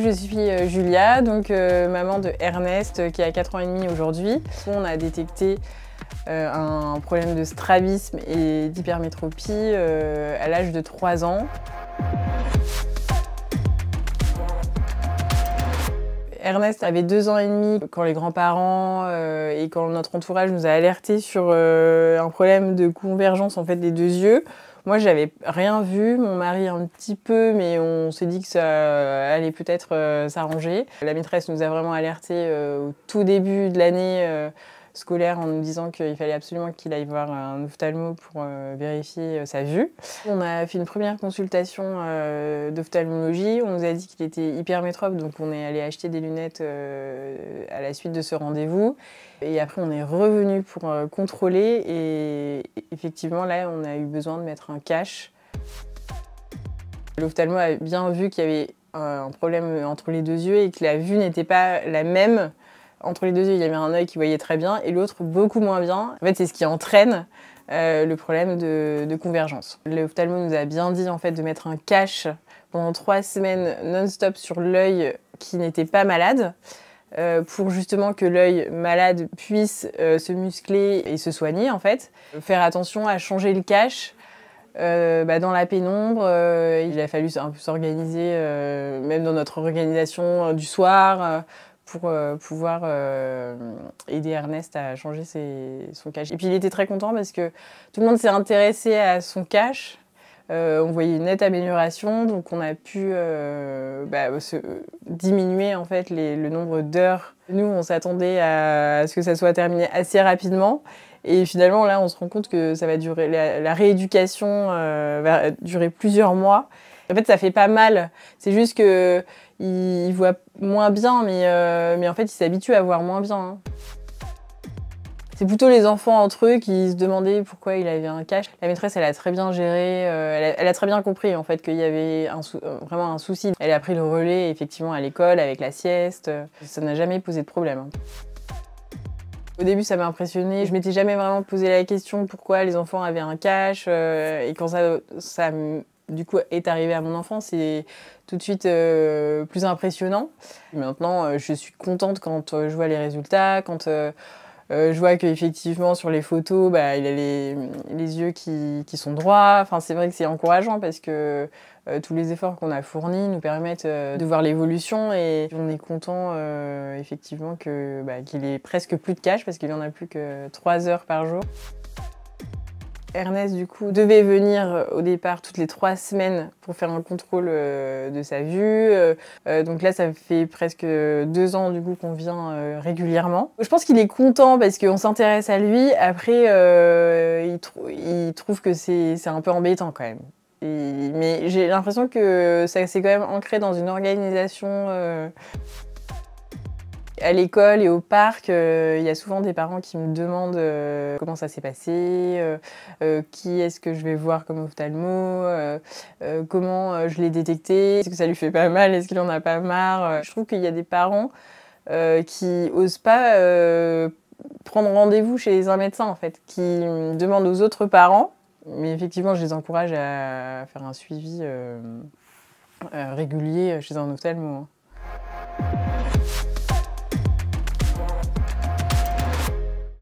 Je suis Julia, donc maman de Ernest qui a 4 ans et demi aujourd'hui. On a détecté un problème de strabisme et d'hypermétropie à l'âge de 3 ans. Ernest avait 2 ans et demi quand les grands-parents et quand notre entourage nous a alertés sur un problème de convergence en fait, des deux yeux. Moi, j'avais rien vu, mon mari un petit peu, mais on s'est dit que ça allait peut-être s'arranger. La maîtresse nous a vraiment alertés au tout début de l'année scolaire en nous disant qu'il fallait absolument qu'il aille voir un ophtalmo pour vérifier sa vue. On a fait une première consultation d'ophtalmologie, on nous a dit qu'il était hypermétrope, donc on est allé acheter des lunettes à la suite de ce rendez-vous. Et après on est revenu pour contrôler et effectivement là on a eu besoin de mettre un cache. L'ophtalmo a bien vu qu'il y avait un problème entre les deux yeux et que la vue n'était pas la même. Entre les deux yeux, il y avait un œil qui voyait très bien et l'autre beaucoup moins bien. En fait, c'est ce qui entraîne le problème de convergence. L'ophtalmo nous a bien dit en fait, de mettre un cache pendant 3 semaines non-stop sur l'œil qui n'était pas malade pour justement que l'œil malade puisse se muscler et se soigner en fait. Faire attention à changer le cache dans la pénombre. Il a fallu un peu s'organiser, même dans notre organisation du soir, pour pouvoir aider Ernest à changer son cache. Et puis il était très content parce que tout le monde s'est intéressé à son cache. On voyait une nette amélioration, donc on a pu diminuer en fait, le nombre d'heures. Nous, on s'attendait à ce que ça soit terminé assez rapidement. Et finalement, là, on se rend compte que ça va durer, la rééducation va durer plusieurs mois. En fait, ça fait pas mal. C'est juste qu'il voit moins bien, mais en fait, il s'habitue à voir moins bien. Hein. C'est plutôt les enfants entre eux qui se demandaient pourquoi il avait un cache. La maîtresse, elle a très bien géré, elle a très bien compris en fait qu'il y avait vraiment un souci. Elle a pris le relais effectivement à l'école avec la sieste. Ça n'a jamais posé de problème. Hein. Au début, ça m'a impressionnée. Je m'étais jamais vraiment posé la question pourquoi les enfants avaient un cache. Et quand ça du coup est arrivé à mon enfant, c'est tout de suite plus impressionnant. Maintenant, je suis contente quand je vois les résultats, quand je vois qu'effectivement sur les photos, il a les yeux qui sont droits. Enfin, c'est vrai que c'est encourageant parce que tous les efforts qu'on a fournis nous permettent de voir l'évolution et on est content effectivement qu'il ait presque plus de cache parce qu'il n'y en a plus que 3 heures par jour. Ernest, du coup, devait venir au départ toutes les 3 semaines pour faire un contrôle de sa vue. Donc là, ça fait presque 2 ans, du coup, qu'on vient régulièrement. Je pense qu'il est content parce qu'on s'intéresse à lui. Après, il trouve que c'est un peu embêtant quand même. Mais j'ai l'impression que ça s'est quand même ancré dans une organisation. À l'école et au parc, il y a souvent des parents qui me demandent comment ça s'est passé, qui est-ce que je vais voir comme ophtalmo, comment je l'ai détecté, est-ce que ça lui fait pas mal, est-ce qu'il en a pas marre. Je trouve qu'il y a des parents qui osent pas prendre rendez-vous chez un médecin en fait, qui demandent aux autres parents, mais effectivement je les encourage à faire un suivi régulier chez un ophtalmo.